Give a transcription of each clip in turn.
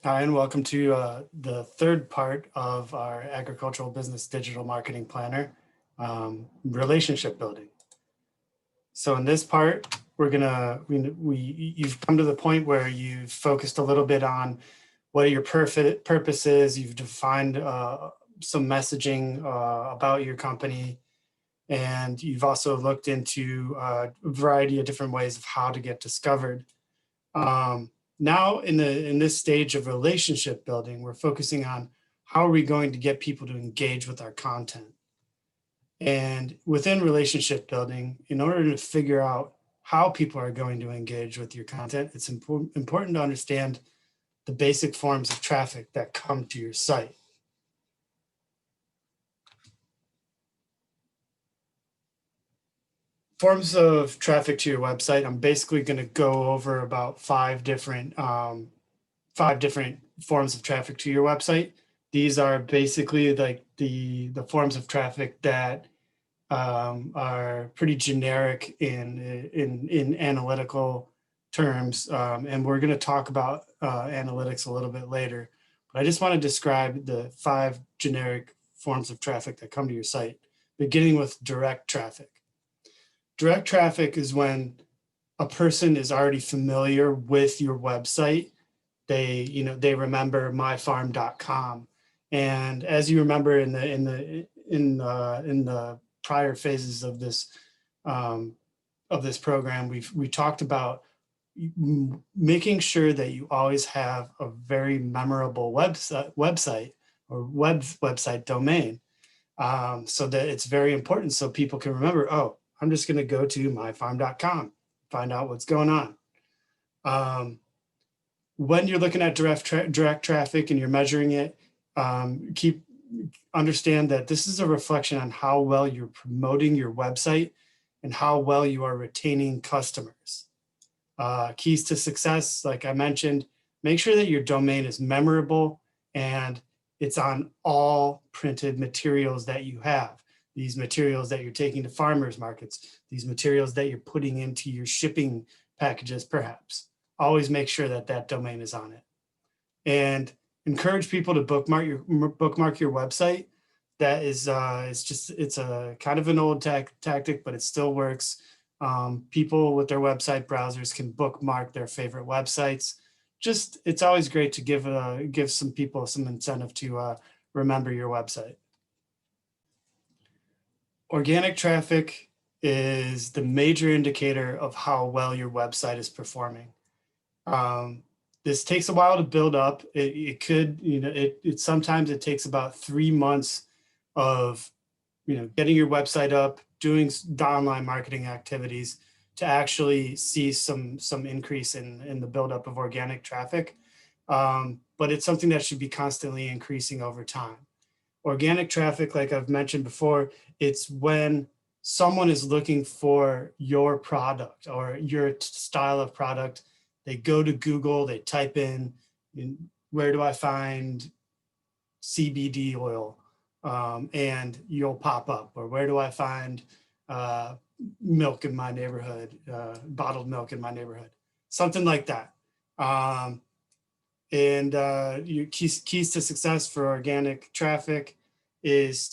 Hi, and welcome to the third part of our agricultural business digital marketing planner, relationship building. So in this part, you've come to the point where you've focused a little bit on what are your purposes. You've defined some messaging about your company, and you've also looked into a variety of different ways of how to get discovered. Now in this stage of relationship building, we're focusing on how are we going to get people to engage with our content. And within relationship building, in order to figure out how people are going to engage with your content, it's important to understand the basic forms of traffic that come to your site. Forms of traffic to your website, I'm basically going to go over about five different forms of traffic to your website. These are basically like the forms of traffic that are pretty generic in analytical terms, and we're going to talk about analytics a little bit later. But I just want to describe the 5 generic forms of traffic that come to your site, beginning with direct traffic. Direct traffic is when a person is already familiar with your website. They remember myfarm.com, and as you remember in the prior phases of this program, we talked about making sure that you always have a very memorable website or website domain, so that it's very important so people can remember, oh, I'm just going to go to myfarm.com, find out what's going on. When you're looking at direct traffic and you're measuring it, understand that this is a reflection on how well you're promoting your website and how well you are retaining customers. Keys to success, like I mentioned, make sure that your domain is memorable and it's on all printed materials that you have. These materials that you're taking to farmers markets, these materials that you're putting into your shipping packages, perhaps. Always make sure that that domain is on it. And encourage people to bookmark your website. That is, it's a kind of an old tactic, but it still works. People with their website browsers can bookmark their favorite websites. It's always great to give some people some incentive to remember your website. Organic traffic is the major indicator of how well your website is performing. This takes a while to build up. It could, sometimes it takes about 3 months of, getting your website up, doing online marketing activities to actually see some increase in the buildup of organic traffic. But it's something that should be constantly increasing over time. Organic traffic, like I've mentioned before, it's when someone is looking for your product or your style of product. They go to Google, they type in where do I find CBD oil, and you'll pop up, or where do I find milk in my neighborhood, bottled milk in my neighborhood, something like that. And your keys to success for organic traffic is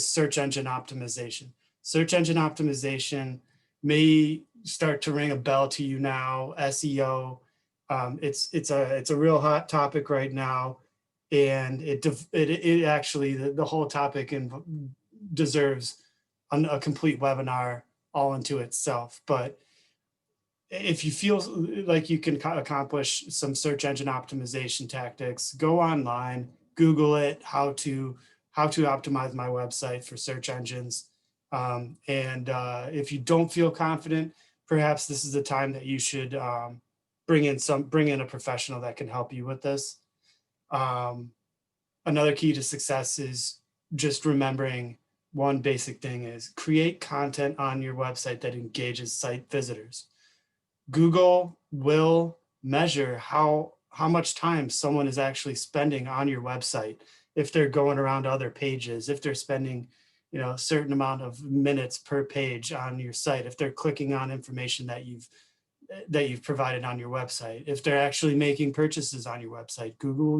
search engine optimization. Search engine optimization may start to ring a bell to you now. SEO, it's a real hot topic right now, and it actually the whole topic deserves a complete webinar all into itself. But if you feel like you can accomplish some search engine optimization tactics, go online, Google it, how to optimize my website for search engines. And if you don't feel confident, perhaps this is the time that you should bring in a professional that can help you with this. Another key to success is just remembering one basic thing is create content on your website that engages site visitors. Google will measure how much time someone is actually spending on your website. If they're going around other pages, if they're spending, a certain amount of minutes per page on your site, if they're clicking on information that you've that you've provided on your website. If they're actually making purchases on your website, Google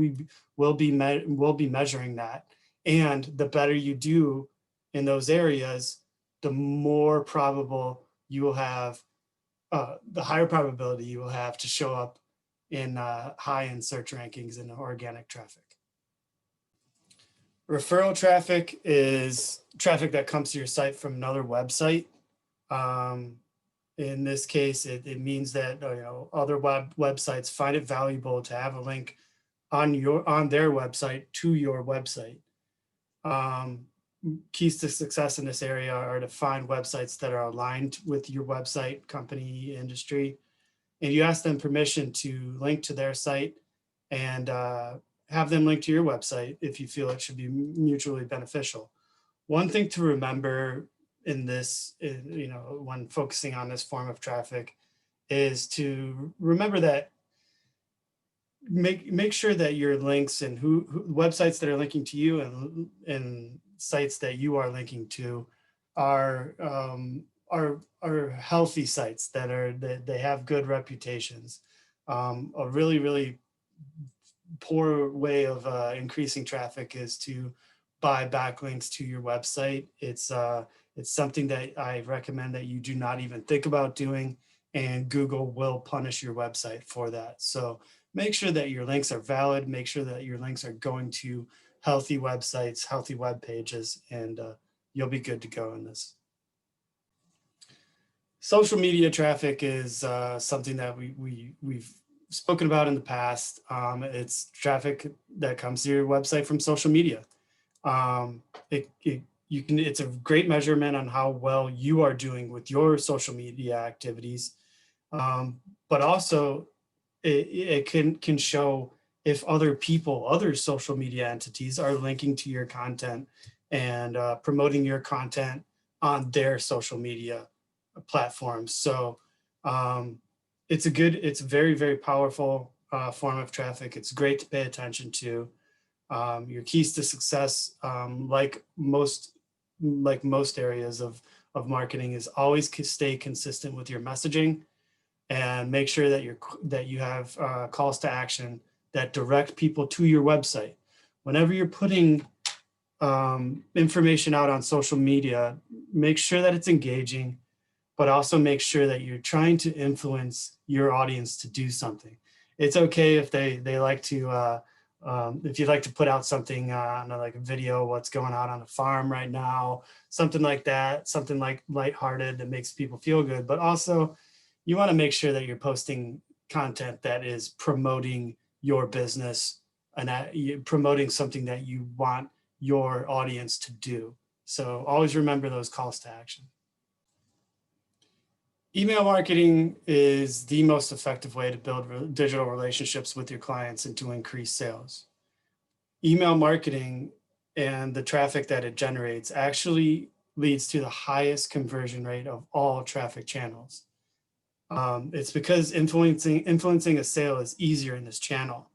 will be measuring that. And the better you do in those areas, the more probable you will have, the higher probability you will have to show up in high-end search rankings and organic traffic. Referral traffic is traffic that comes to your site from another website. In this case, it means that other websites find it valuable to have a link on their website to your website. Keys to success in this area are to find websites that are aligned with your website, company, industry, and you ask them permission to link to their site and have them link to your website if you feel it should be mutually beneficial. One thing to remember in this, when focusing on this form of traffic, is to remember that make sure that your links and who websites that are linking to you and sites that you are linking to are healthy sites that they have good reputations. A really poor way of increasing traffic is to buy backlinks to your website. It's something that I recommend that you do not even think about doing, and Google will punish your website for that. So make sure that your links are valid, make sure that your links are going to healthy websites, healthy web pages, and you'll be good to go in this. Social media traffic is something that we've spoken about in the past. It's traffic that comes to your website from social media. It's a great measurement on how well you are doing with your social media activities, but also it can show if other social media entities are linking to your content and promoting your content on their social media platforms. So it's a very, very powerful form of traffic. It's great to pay attention to. Your keys to success, like most areas of marketing, is always stay consistent with your messaging and make sure that you have calls to action that direct people to your website. Whenever you're putting information out on social media, make sure that it's engaging, but also make sure that you're trying to influence your audience to do something. It's okay if they like to, if you'd like to put out something on like a video, what's going on a farm right now, something like that, something like lighthearted that makes people feel good. But also you want to make sure that you're posting content that is promoting your business and promoting something that you want your audience to do. So always remember those calls to action. Email marketing is the most effective way to build digital relationships with your clients and to increase sales. Email marketing and the traffic that it generates actually leads to the highest conversion rate of all traffic channels. It's because influencing a sale is easier in this channel.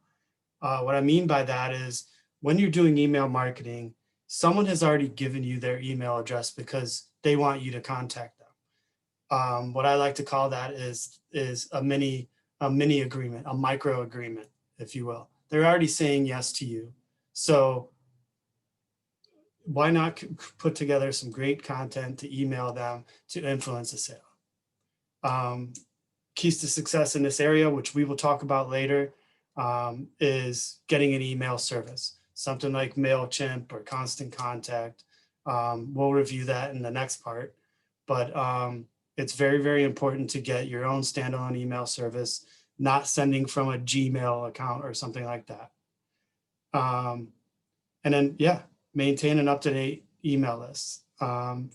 What I mean by that is when you're doing email marketing, someone has already given you their email address because they want you to contact them. What I like to call that is a mini agreement, a micro agreement, if you will. They're already saying yes to you. So why not put together some great content to email them to influence a sale? Keys to success in this area, which we will talk about later, is getting an email service, something like MailChimp or Constant Contact. We'll review that in the next part, but it's very, very important to get your own standalone email service, not sending from a Gmail account or something like that. And then, maintain an up-to-date email list.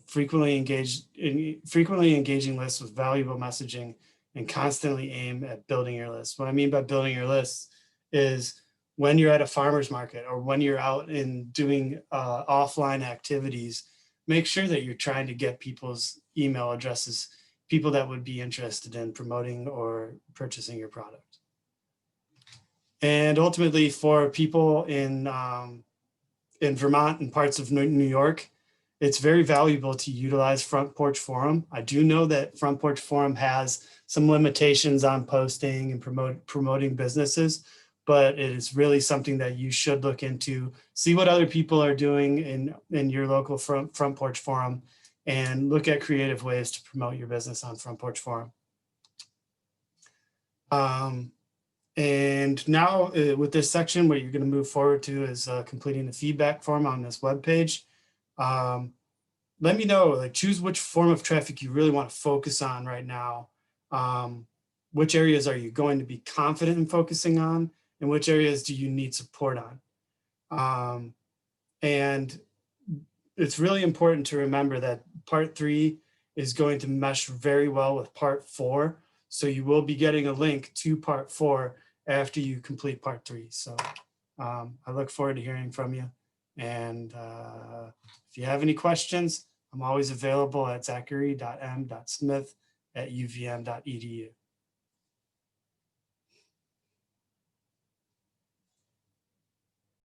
Frequently engaging lists with valuable messaging and constantly aim at building your list. What I mean by building your list is when you're at a farmer's market or when you're out in doing offline activities, make sure that you're trying to get people's email addresses, people that would be interested in promoting or purchasing your product. And ultimately for people in Vermont and parts of New York, it's very valuable to utilize Front Porch Forum. I do know that Front Porch Forum has some limitations on posting and promoting businesses, but it is really something that you should look into. See what other people are doing in your local Front Porch Forum, and look at creative ways to promote your business on Front Porch Forum. And now with this section, what you're going to move forward to is completing the feedback form on this webpage. Let me know, like, choose which form of traffic you really want to focus on right now. Which areas are you going to be confident in focusing on, and which areas do you need support on? And it's really important to remember that part 3 is going to mesh very well with part 4. So you will be getting a link to part 4 after you complete part 3. So I look forward to hearing from you. And if you have any questions, I'm always available at zachary.m.smith@uvm.edu.